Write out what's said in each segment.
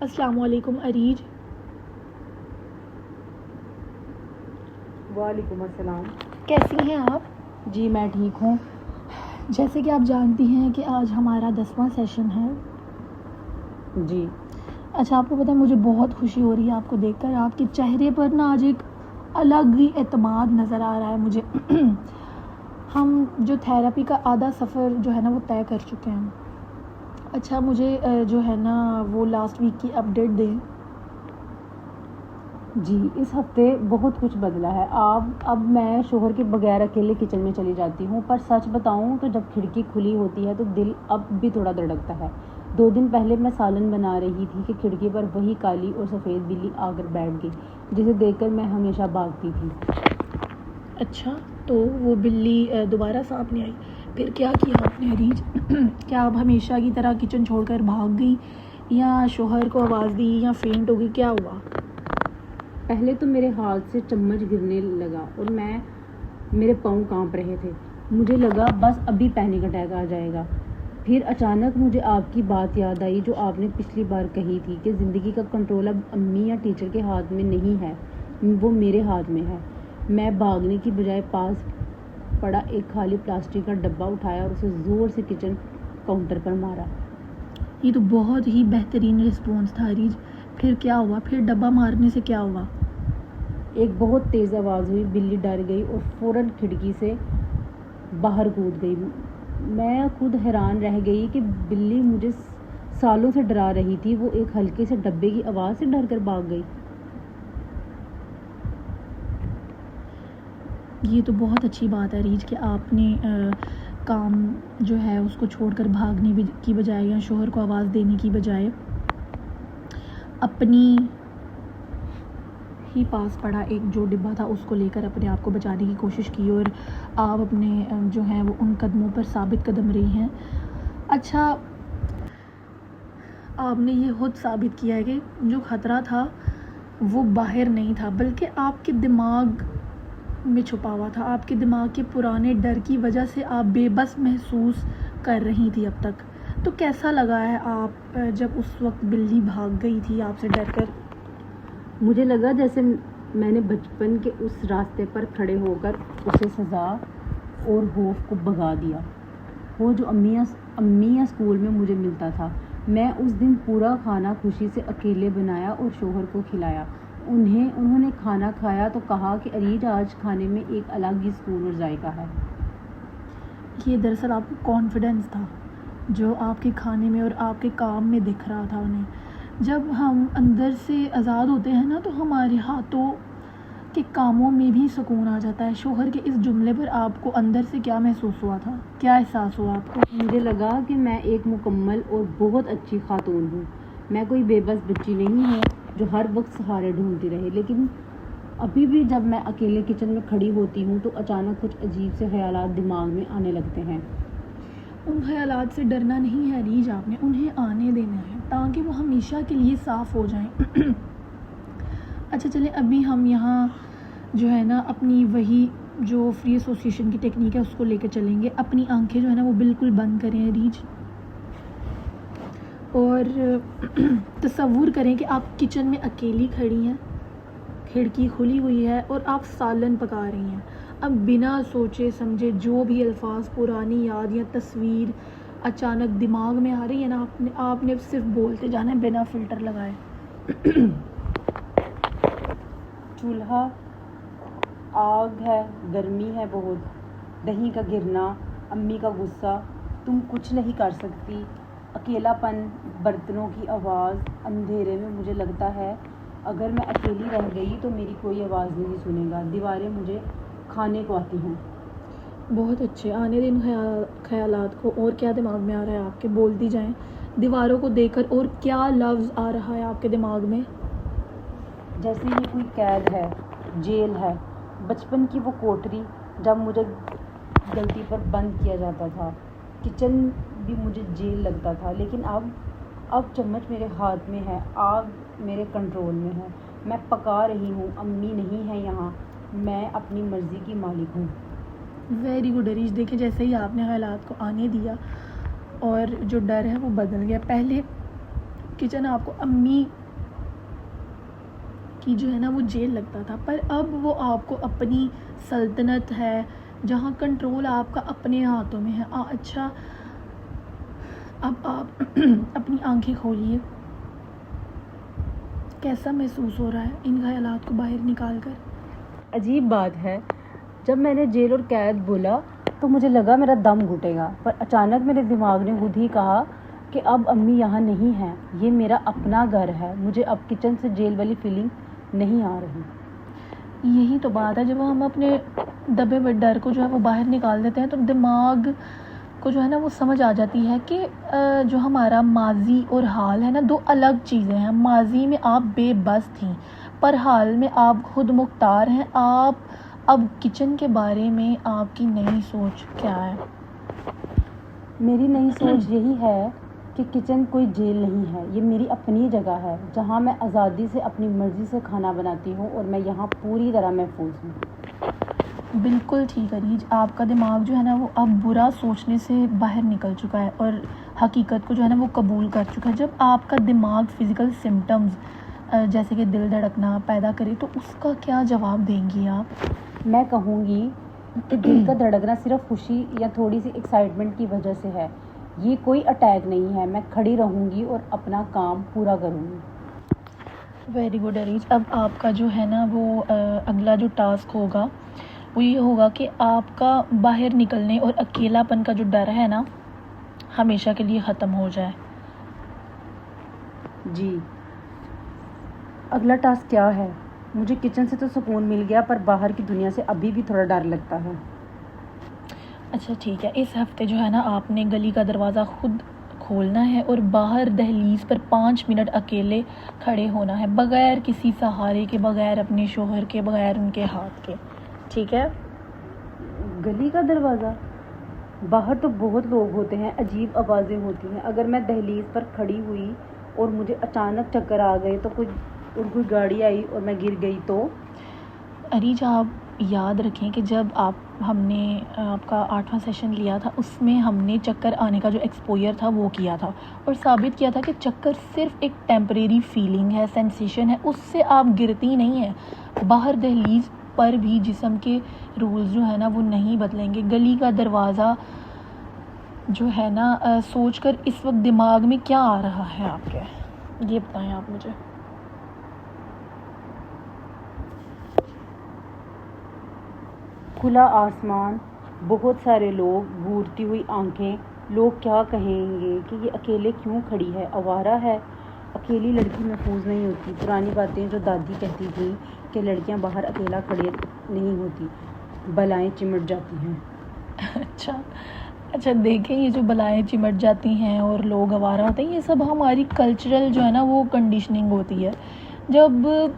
अस्सलामुअलैकुम अरीज। वालेकुम अस्सलाम। कैसी हैं आप? जी मैं ठीक हूँ। जैसे कि आप जानती हैं कि आज हमारा 10वां सेशन है। जी अच्छा, आपको पता है मुझे बहुत खुशी हो रही है आपको देखकर। आपके चेहरे पर ना आज एक अलग ही एतमाद नज़र आ रहा है मुझे। हम जो थेरेपी का आधा सफ़र जो है ना वो तय कर चुके हैं। अच्छा, मुझे जो है ना वो लास्ट वीक की अपडेट दें। जी इस हफ्ते बहुत कुछ बदला है। अब मैं शोहर के बगैर अकेले किचन में चली जाती हूँ, पर सच बताऊँ तो जब खिड़की खुली होती है तो दिल अब भी थोड़ा धड़कता है। 2 दिन पहले मैं सालन बना रही थी कि खिड़की पर वही काली और सफ़ेद बिल्ली आकर बैठ गई, जिसे देखकर मैं हमेशा भागती थी। अच्छा, तो वो बिल्ली दोबारा सामने आई, फिर क्या किया आपने अरीज? क्या आप हमेशा की तरह किचन छोड़कर भाग गई या शोहर को आवाज़ दी या फेंट हो गई? क्या हुआ? पहले तो मेरे हाथ से चम्मच गिरने लगा और मेरे पाँव कांप रहे थे। मुझे लगा बस अभी पैनिक अटैक आ जाएगा। फिर अचानक मुझे आपकी बात याद आई जो आपने पिछली बार कही थी कि ज़िंदगी का कंट्रोल अब अम्मी या टीचर के हाथ में नहीं है, वो मेरे हाथ में है। मैं भागने की बजाय पास पड़ा एक खाली प्लास्टिक का डब्बा उठाया और उसे ज़ोर से किचन काउंटर पर मारा। ये तो बहुत ही बेहतरीन रिस्पॉन्स था अरीज। फिर क्या हुआ? फिर डब्बा मारने से क्या हुआ? एक बहुत तेज़ आवाज़ हुई, बिल्ली डर गई और फ़ौरन खिड़की से बाहर कूद गई। मैं खुद हैरान रह गई कि बिल्ली मुझे सालों से डरा रही थी, वो एक हल्के से डब्बे की आवाज़ से डर कर भाग गई। ये तो बहुत अच्छी बात है अरीज कि आपने काम जो है उसको छोड़कर भागने की बजाय या शोहर को आवाज़ देने की बजाय अपनी ही पास पड़ा एक जो डिब्बा था उसको लेकर अपने आप को बचाने की कोशिश की, और आप अपने जो हैं वो उन कदमों पर साबित कदम रही हैं। अच्छा, आपने ये खुद साबित किया है कि जो ख़तरा था वो बाहर नहीं था बल्कि आपके दिमाग में छुपा हुआ था। आपके दिमाग के पुराने डर की वजह से आप बेबस महसूस कर रही थी अब तक। तो कैसा लगा है आप जब उस वक्त बिल्ली भाग गई थी आपसे डरकर? मुझे लगा जैसे मैंने बचपन के उस रास्ते पर खड़े होकर उसे सज़ा और खौफ को भगा दिया, वो जो अम्मी या स्कूल में मुझे मिलता था। मैं उस दिन पूरा खाना खुशी से अकेले बनाया और शोहर को खिलाया। उन्होंने खाना खाया तो कहा कि अरीज आज खाने में एक अलग ही सुकून और जायका है। ये दरअसल आपको कॉन्फिडेंस था जो आपके खाने में और आपके काम में दिख रहा था उन्हें। जब हम अंदर से आज़ाद होते हैं ना तो हमारे हाथों के कामों में भी सुकून आ जाता है। शोहर के इस जुमले पर आपको अंदर से क्या महसूस हुआ था? क्या एहसास हुआ आपको? मुझे लगा कि मैं एक मुकम्मल और बहुत अच्छी खातून हूँ। मैं कोई बेबस बच्ची नहीं हूँ जो हर वक्त सहारे ढूंढती रहे। लेकिन अभी भी जब मैं अकेले किचन में खड़ी होती हूँ तो अचानक कुछ अजीब से ख्यालात दिमाग में आने लगते हैं। उन ख्यालात से डरना नहीं है अरीज, आपने उन्हें आने देना है ताकि वो हमेशा के लिए साफ़ हो जाएं। अच्छा चलें, अभी हम यहाँ जो है ना अपनी वही जो फ्री एसोसिएशन की टेक्निक है उसको लेकर चलेंगे। अपनी आंखें जो है ना वो बिल्कुल बंद करें अरीज, और तसव्वुर करें कि आप किचन में अकेली खड़ी हैं, खिड़की खुली हुई है और आप सालन पका रही हैं। अब बिना सोचे समझे जो भी अल्फाज, पुरानी याद या तस्वीर अचानक दिमाग में आ रही है ना, आपने सिर्फ बोलते जाना है बिना फ़िल्टर लगाए। चूल्हा, आग है, गर्मी है बहुत, दही का गिरना, अम्मी का गुस्सा, तुम कुछ नहीं कर सकती, अकेलापन, बर्तनों की आवाज़। अंधेरे में मुझे लगता है अगर मैं अकेली रह गई तो मेरी कोई आवाज़ नहीं सुनेगा। दीवारें मुझे खाने को आती हैं। बहुत अच्छे, आने दिन ख्यालात को। और क्या दिमाग में आ रहा है आपके? बोलती जाएं दीवारों को देखकर। और क्या लफ्ज़ आ रहा है आपके दिमाग में? जैसे ये कोई कैद है, जेल है, बचपन की वो कोठरी जब मुझे गलती पर बंद किया जाता था। किचन भी मुझे जेल लगता था, लेकिन अब चम्मच मेरे हाथ में है, आग मेरे कंट्रोल में है, मैं पका रही हूँ, अम्मी नहीं है यहाँ, मैं अपनी मर्ज़ी की मालिक हूँ। Very good Areej. देखिए, जैसे ही आपने हालात को आने दिया और जो डर है वो बदल गया। पहले किचन आपको अम्मी की जो है ना वो जेल लगता था, पर अब वो आपको अपनी सल्तनत है जहाँ कंट्रोल आपका अपने हाथों में है। अच्छा, अब आप अपनी आंखें खोलिए, कैसा महसूस हो रहा है इन ख्यालात को बाहर निकाल कर? अजीब बात है, जब मैंने जेल और कैद बोला तो मुझे लगा मेरा दम घुटेगा, पर अचानक मेरे दिमाग ने खुद ही कहा कि अब अम्मी यहाँ नहीं है, ये मेरा अपना घर है, मुझे अब किचन से जेल वाली फीलिंग नहीं आ रही। यही तो बात है, जब हम अपने दबे हुए डर को जो है वो बाहर निकाल देते हैं तो दिमाग को जो है ना वो समझ आ जाती है कि जो हमारा माजी और हाल है ना, दो अलग चीज़ें हैं। माजी में आप बेबस थी, पर हाल में आप खुद मुख्तार हैं। आप अब किचन के बारे में आपकी नई सोच क्या है? मेरी नई सोच यही है कि किचन कोई जेल नहीं है, ये मेरी अपनी जगह है जहाँ मैं आज़ादी से अपनी मर्ज़ी से खाना बनाती हूँ और मैं यहाँ पूरी तरह महफूज हूँ। बिल्कुल ठीक अरीज, आपका दिमाग जो है ना वो अब बुरा सोचने से बाहर निकल चुका है और हकीकत को जो है ना वो कबूल कर चुका है। जब आपका दिमाग फ़िज़िकल सिम्टम्स जैसे कि दिल धड़कना पैदा करे तो उसका क्या जवाब देंगी आप? मैं कहूँगी कि दिल का धड़कना सिर्फ खुशी या थोड़ी सी एक्साइटमेंट की वजह से है, ये कोई अटैक नहीं है। मैं खड़ी रहूँगी और अपना काम पूरा करूँगी। वेरी गुड अरीज, अब आपका जो है ना वो अगला जो टास्क होगा वो ये होगा कि आपका बाहर निकलने और अकेलापन का जो डर है ना हमेशा के लिए ख़त्म हो जाए। जी, अगला टास्क क्या है? मुझे किचन से तो सुकून मिल गया, पर बाहर की दुनिया से अभी भी थोड़ा डर लगता है। अच्छा ठीक है, इस हफ्ते जो है ना आपने गली का दरवाज़ा खुद खोलना है और बाहर दहलीज पर 5 मिनट अकेले खड़े होना है, बग़ैर किसी सहारे के, बग़ैर अपने शोहर के, बग़ैर उनके हाथ के। ठीक है? गली का दरवाज़ा? बाहर तो बहुत लोग होते हैं, अजीब आवाज़ें होती हैं। अगर मैं दहलीज पर खड़ी हुई और मुझे अचानक चक्कर आ गए तो कोई गाड़ी आई और मैं गिर गई तो? अरीज, आप याद रखें कि जब हमने आपका 8वां सेशन लिया था उसमें हमने चक्कर आने का जो एक्सपोजर था वो किया था और साबित किया था कि चक्कर सिर्फ एक टेम्परेरी फीलिंग है, सेंसेशन है, उससे आप गिरती नहीं है। बाहर दहलीज पर भी जिस्म के रूल्स जो है ना वो नहीं बदलेंगे। गली का दरवाज़ा जो है ना सोचकर इस वक्त दिमाग में क्या आ रहा है आपके, ये बताएं आप मुझे। खुला आसमान, बहुत सारे लोग, घूरती हुई आंखें, लोग क्या कहेंगे कि ये अकेले क्यों खड़ी है, आवारा है। अकेली लड़की महफूज नहीं होती। पुरानी बातें जो दादी कहती थी कि लड़कियां बाहर अकेला खड़ी नहीं होती, बलाएं चिमट जाती हैं। अच्छा देखें, ये जो बलाएं चिमट जाती हैं और लोग आवारा होते हैं, ये सब हमारी कल्चरल जो है ना वो कंडीशनिंग होती है। जब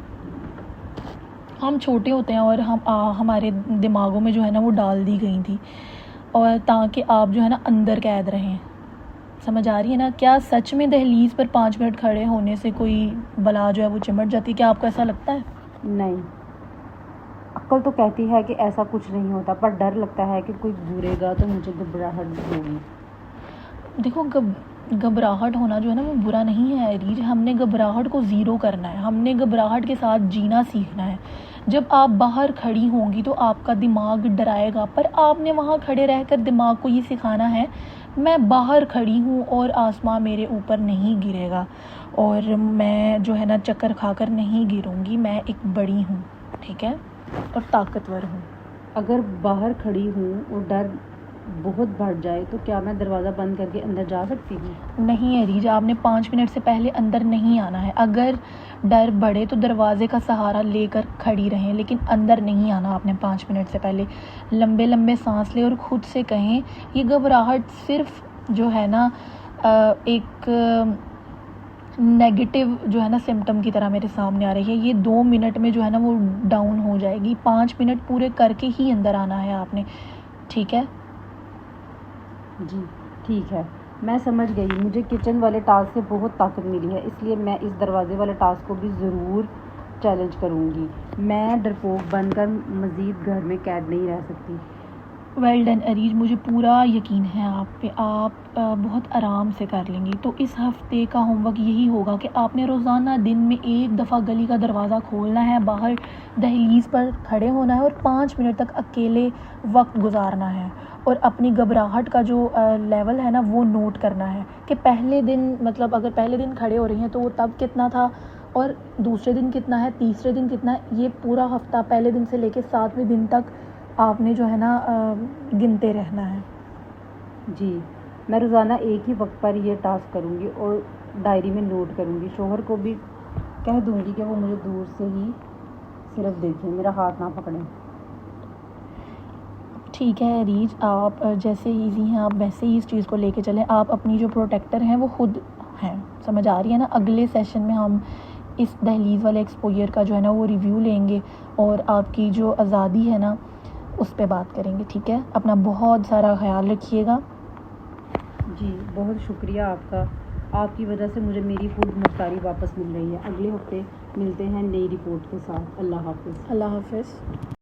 हम छोटे होते हैं और हमारे दिमागों में जो है ना वो डाल दी गई थी और ताकि आप जो है ना अंदर कैद रहें। समझ आ रही है ना? क्या सच में दहलीज पर 5 मिनट खड़े होने से कोई बला जो है वो चिमट जाती है? क्या आपको ऐसा लगता है? नहीं, अक्ल तो कहती है कि ऐसा कुछ नहीं होता, पर डर लगता है कि कोई घूरेगा तो मुझे घबराहट होगी। देखो, घबराहट होना जो है ना वो बुरा नहीं है रीज, हमने घबराहट को ज़ीरो करना है, हमने घबराहट के साथ जीना सीखना है। जब आप बाहर खड़ी होंगी तो आपका दिमाग डराएगा, पर आपने वहाँ खड़े रहकर दिमाग को ये सिखाना है मैं बाहर खड़ी हूँ और आसमां मेरे ऊपर नहीं गिरेगा और मैं जो है ना चक्कर खाकर नहीं गिरूँगी, मैं एक बड़ी हूँ, ठीक है, और ताकतवर हूँ। अगर बाहर खड़ी हूँ और डर बहुत बढ़ जाए तो क्या मैं दरवाज़ा बंद करके अंदर जा सकती हूँ? नहीं अरीज, आपने 5 मिनट से पहले अंदर नहीं आना है। अगर डर बढ़े तो दरवाजे का सहारा लेकर खड़ी रहें, लेकिन अंदर नहीं आना आपने 5 मिनट से पहले। लंबे लंबे सांस लें और ख़ुद से कहें ये घबराहट सिर्फ जो है ना एक नेगेटिव जो है ना सिम्टम की तरह मेरे सामने आ रही है, ये 2 मिनट में जो है ना वो डाउन हो जाएगी। 5 मिनट पूरे करके ही अंदर आना है आपने, ठीक है? जी ठीक है, मैं समझ गई। मुझे किचन वाले टास्क से बहुत ताकत मिली है, इसलिए मैं इस दरवाजे वाले टास्क को भी ज़रूर चैलेंज करूँगी। मैं डरपोक बनकर मज़ीद घर में कैद नहीं रह सकती। वेल डन अरीज, मुझे पूरा यकीन है आप पे, आप बहुत आराम से कर लेंगी। तो इस हफ़्ते का होमवर्क यही होगा कि आपने रोज़ाना दिन में एक दफ़ा गली का दरवाज़ा खोलना है, बाहर दहलीज़ पर खड़े होना है और 5 मिनट तक अकेले वक्त गुजारना है और अपनी घबराहट का जो लेवल है ना वो नोट करना है कि पहले दिन, मतलब अगर पहले दिन खड़े हो रही हैं तो वो तब कितना था और दूसरे दिन कितना है, तीसरे दिन कितना है। ये पूरा हफ़्ता पहले दिन से लेकर 7वें दिन तक आपने जो है ना गिनते रहना है। जी, मैं रोज़ाना एक ही वक्त पर ये टास्क करूँगी और डायरी में नोट करूँगी। शोहर को भी कह दूँगी कि वो मुझे दूर से ही सिर्फ देखें, मेरा हाथ ना पकड़ें। ठीक है अरीज, आप जैसे ईजी हैं आप वैसे ही इस चीज़ को लेके चलें। आप अपनी जो प्रोटेक्टर हैं वो खुद हैं, समझ आ रही है ना। अगले सेशन में हम इस दहलीज़ वाले एक्सपोजर का जो है ना वो रिव्यू लेंगे और आपकी जो आज़ादी है ना उस पे बात करेंगे, ठीक है। अपना बहुत सारा ख्याल रखिएगा। जी, बहुत शुक्रिया आपका। आपकी वजह से मुझे मेरी फूड मुख्तारी वापस मिल रही है। अगले हफ्ते मिलते हैं नई रिपोर्ट के साथ। अल्लाह हाफ़िज़। अल्लाह हाफ़िज़।